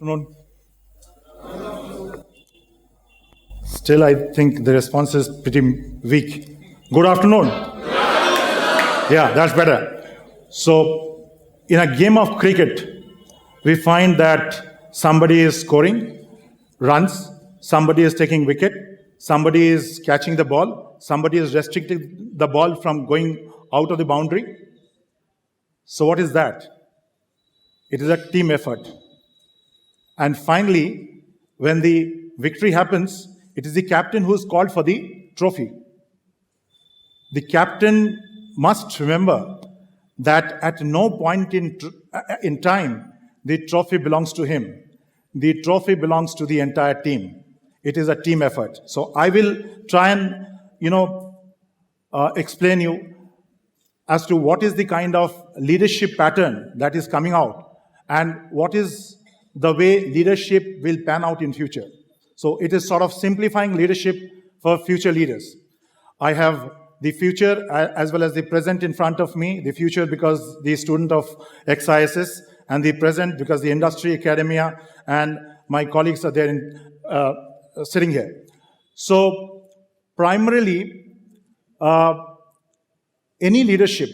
afternoon. Still, I think the response is pretty weak. Good afternoon. Yeah, that's better. So, in a game of cricket, we find that somebody is scoring runs, somebody is taking wicket, somebody is catching the ball, somebody is restricting the ball from going out of the boundary. So, what is that? It is a team effort. And finally, when the victory happens, it is the captain who is called for the trophy. The captain must remember that at no point in time, the trophy belongs to him. The trophy belongs to the entire team. It is a team effort. So I will try and, explain you as to what is the kind of leadership pattern that is coming out and what is the way leadership will pan out in future. So it is sort of simplifying leadership for future leaders. I have the future as well as the present in front of me. The future because the student of XISS, and the present because the industry, academia, and my colleagues are there sitting here. So primarily, any leadership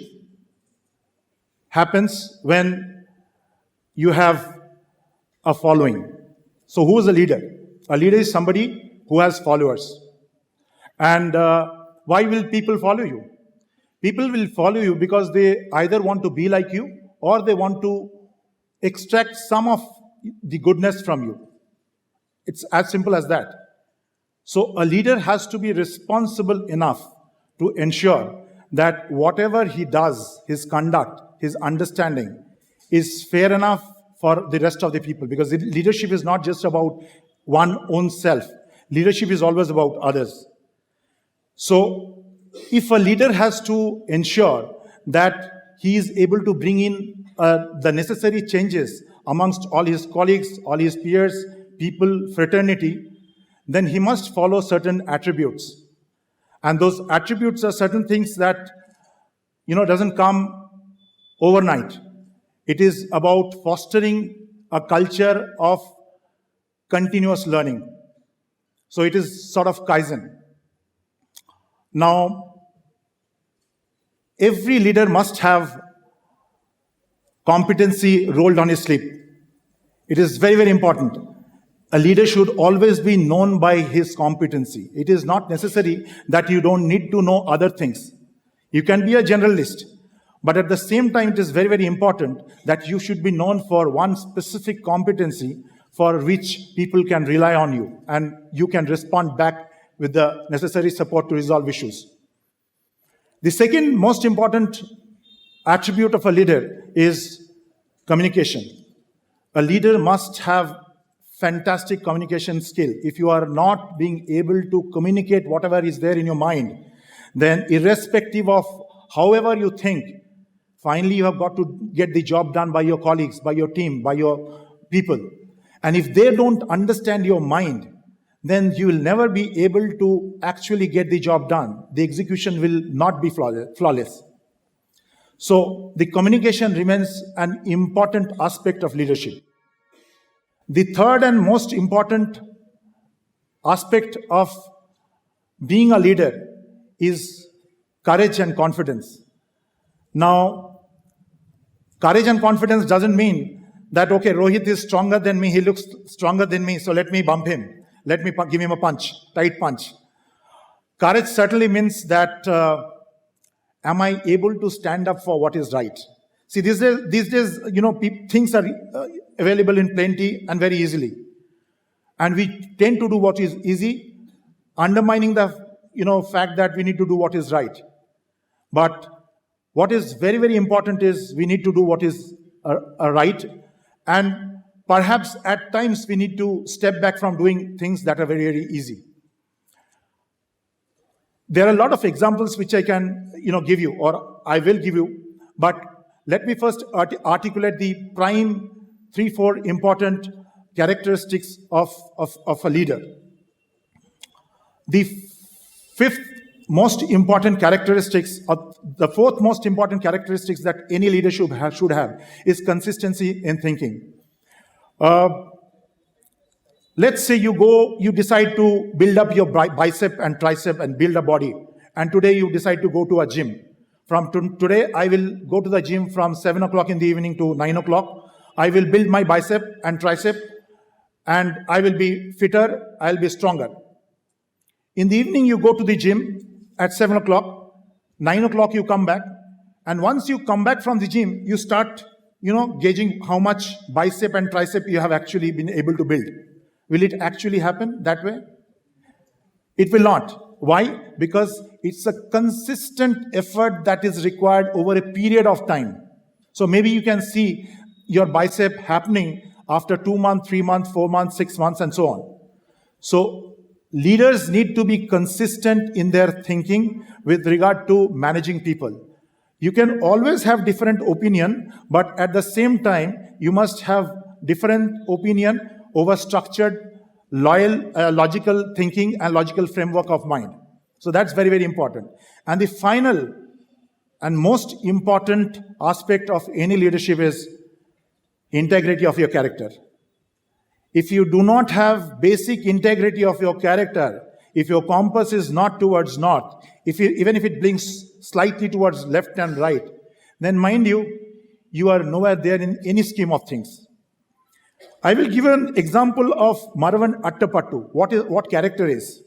happens when you have a following. So who is a leader? A leader is somebody who has followers. And why will people follow you? People will follow you because they either want to be like you or they want to extract some of the goodness from you. It's as simple as that. So a leader has to be responsible enough to ensure that whatever he does, his conduct, his understanding is fair enough for the rest of the people, because leadership is not just about one own self. Leadership is always about others. So if a leader has to ensure that he is able to bring in the necessary changes amongst all his colleagues, all his peers, people, fraternity, then he must follow certain attributes. And those attributes are certain things that, doesn't come overnight. It is about fostering a culture of continuous learning. So it is sort of Kaizen. Now, every leader must have competency rolled on his sleeve. It is very, very important. A leader should always be known by his competency. It is not necessary that you don't need to know other things. You can be a generalist, but at the same time, it is very, very important that you should be known for one specific competency for which people can rely on you and you can respond back with the necessary support to resolve issues. The second most important attribute of a leader is communication. A leader must have fantastic communication skill. If you are not being able to communicate whatever is there in your mind, then irrespective of however you think, finally you have got to get the job done by your colleagues, by your team, by your people. And if they don't understand your mind, then you will never be able to actually get the job done. The execution will not be flawless. So the communication remains an important aspect of leadership. The third and most important aspect of being a leader is courage and confidence. Now, courage and confidence doesn't mean that, okay, Rohit is stronger than me, he looks stronger than me, so let me bump him. Let me give him a punch, tight punch. Courage certainly means that, am I able to stand up for what is right? See, these days, things are available in plenty and very easily. And we tend to do what is easy, undermining the, fact that we need to do what is right. But what is very, very important is we need to do what is right. And perhaps at times we need to step back from doing things that are very, very easy. There are a lot of examples which I can, give you, or I will give you. But let me first articulate the prime 3-4 important characteristics of a leader. The fourth most important characteristics that any leader should have is consistency in thinking. Let's say you decide to build up your bicep and tricep and build a body. And today you decide to go to a gym. From today, I will go to the gym from 7 o'clock in the evening to 9 o'clock. I will build my bicep and tricep, and I will be fitter, I'll be stronger. In the evening, you go to the gym at 7 o'clock, 9 o'clock you come back, and once you come back from the gym, you start, gauging how much bicep and tricep you have actually been able to build. Will it actually happen that way? It will not. Why? Because it's a consistent effort that is required over a period of time. So maybe you can see your bicep happening after 2 months, 3 months, 4 months, 6 months, and so on. So leaders need to be consistent in their thinking with regard to managing people. You can always have different opinion, but at the same time, you must have different opinion over structured, logical thinking and logical framework of mind. So that's very, very important. And the final and most important aspect of any leadership is integrity of your character. If you do not have basic integrity of your character, if your compass is not towards north, even if it blinks slightly towards left and right, then mind you, you are nowhere there in any scheme of things. I will give an example of Marwan Atta. What character is.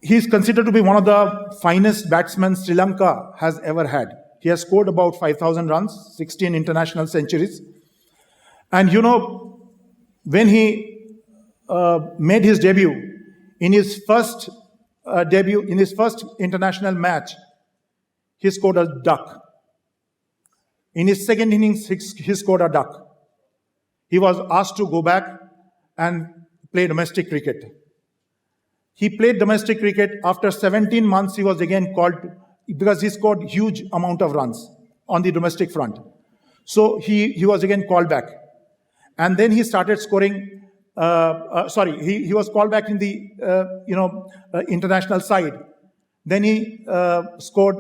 He is considered to be one of the finest batsmen Sri Lanka has ever had. He has scored about 5,000 runs, 16 international centuries. And when he made his debut, in his first international match, he scored a duck. In his second innings, he scored a duck. He was asked to go back and play domestic cricket. He played domestic cricket. After 17 months, he was again called because he scored huge amount of runs on the domestic front. So he was again called back. And then he started scoring, he was called back in the international side. Then he scored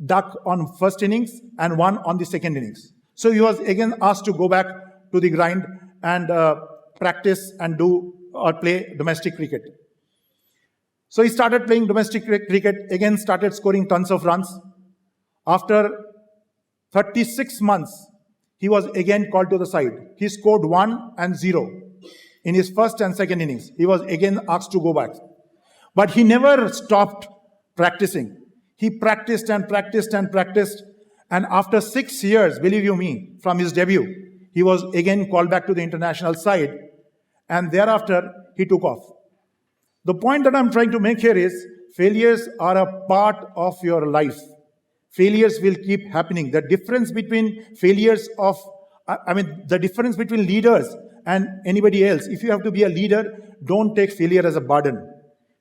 duck on first innings and one on the second innings. So he was again asked to go back to the grind and practice and do or play domestic cricket. So he started playing domestic cricket, again started scoring tons of runs. After 36 months, he was again called to the side. He scored 1 and 0 in his first and second innings. He was again asked to go back. But he never stopped practicing. He practiced and practiced and practiced. And after 6 years, believe you me, from his debut, he was again called back to the international side. And thereafter, he took off. The point that I'm trying to make here is failures are a part of your life. Failures will keep happening. The difference between the difference between leaders and anybody else, if you have to be a leader, don't take failure as a burden.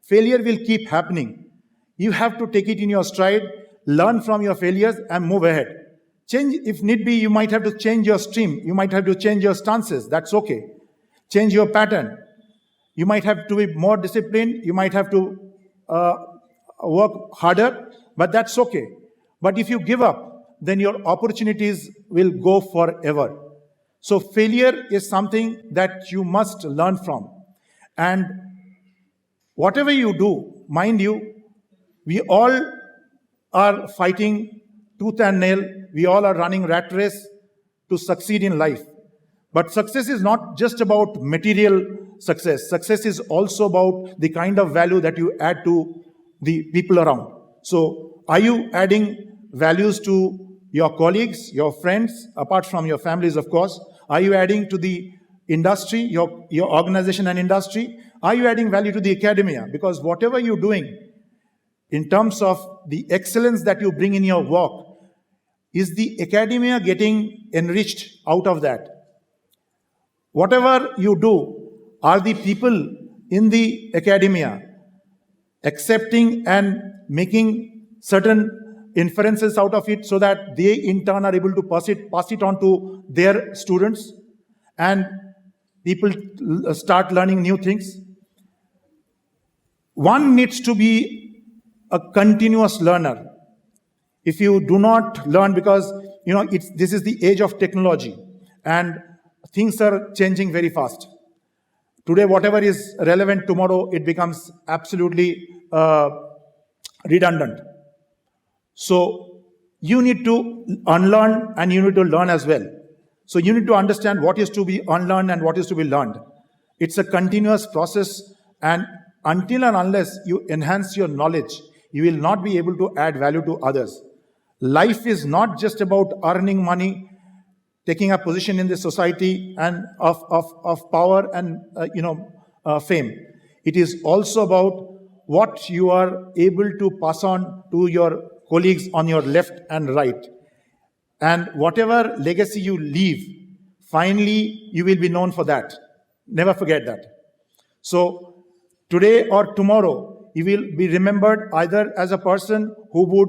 Failure will keep happening. You have to take it in your stride, learn from your failures and move ahead. Change, if need be, you might have to change your stream. You might have to change your stances. That's okay. Change your pattern. You might have to be more disciplined. You might have to work harder, but that's okay. But if you give up, then your opportunities will go forever. So failure is something that you must learn from. And whatever you do, mind you, we all are fighting tooth and nail. We all are running rat race to succeed in life. But success is not just about material success. Success is also about the kind of value that you add to the people around. So are you adding values to your colleagues, your friends, apart from your families, of course? Are you adding to the industry, your organization and industry? Are you adding value to the academia? Because whatever you're doing in terms of the excellence that you bring in your work, is the academia getting enriched out of that? Whatever you do, are the people in the academia accepting and making certain inferences out of it so that they in turn are able to pass it on to their students and people start learning new things? One needs to be a continuous learner. If you do not learn, because this is the age of technology, and things are changing very fast. Today, whatever is relevant, tomorrow it becomes absolutely redundant. So you need to unlearn and you need to learn as well. So you need to understand what is to be unlearned and what is to be learned. It's a continuous process, and until and unless you enhance your knowledge, you will not be able to add value to others. Life is not just about earning money, taking a position in the society and of power and fame. It is also about what you are able to pass on to your colleagues on your left and right. And whatever legacy you leave, finally you will be known for that. Never forget that. So today or tomorrow, you will be remembered either as a person who would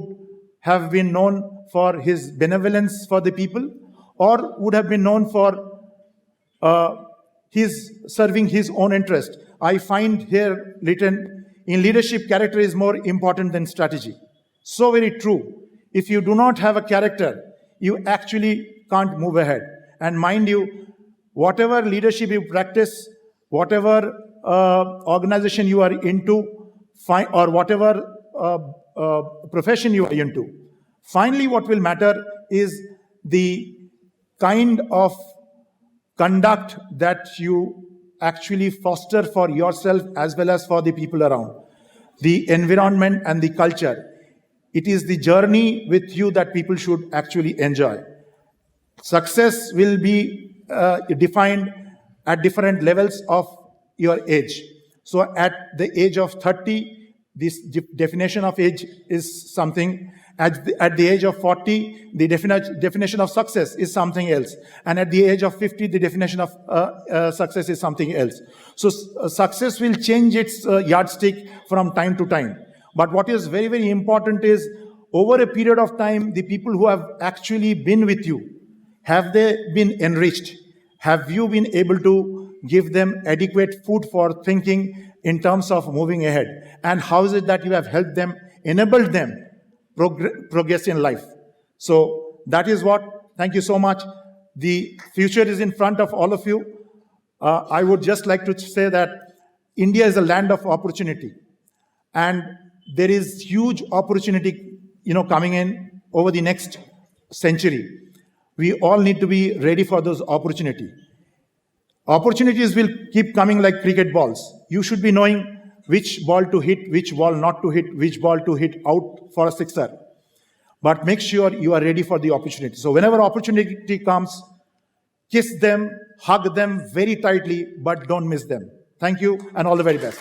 have been known for his benevolence for the people, or would have been known for his serving his own interest. I find here written, in leadership, character is more important than strategy. So very true. If you do not have a character, you actually can't move ahead. And mind you, whatever leadership you practice, whatever organization you are into, or whatever profession you are into, finally what will matter is the kind of conduct that you actually foster for yourself as well as for the people around. The environment and the culture. It is the journey with you that people should actually enjoy. Success will be defined at different levels of your age. So at the age of 30, this definition of age is something. At the age of 40, the definition of success is something else. And at the age of 50, the definition of success is something else. So success will change its yardstick from time to time. But what is very, very important is, over a period of time, the people who have actually been with you, have they been enriched? Have you been able to give them adequate food for thinking in terms of moving ahead? And how is it that you have helped them, enabled them progress in life? So that is what, thank you so much. The future is in front of all of you. I would just like to say that India is a land of opportunity. And there is huge opportunity, coming in over the next century. We all need to be ready for those opportunities. Opportunities will keep coming like cricket balls. You should be knowing which ball to hit, which ball not to hit, which ball to hit out for a sixer. But make sure you are ready for the opportunity. So whenever opportunity comes, kiss them, hug them very tightly, but don't miss them. Thank you, and all the very best.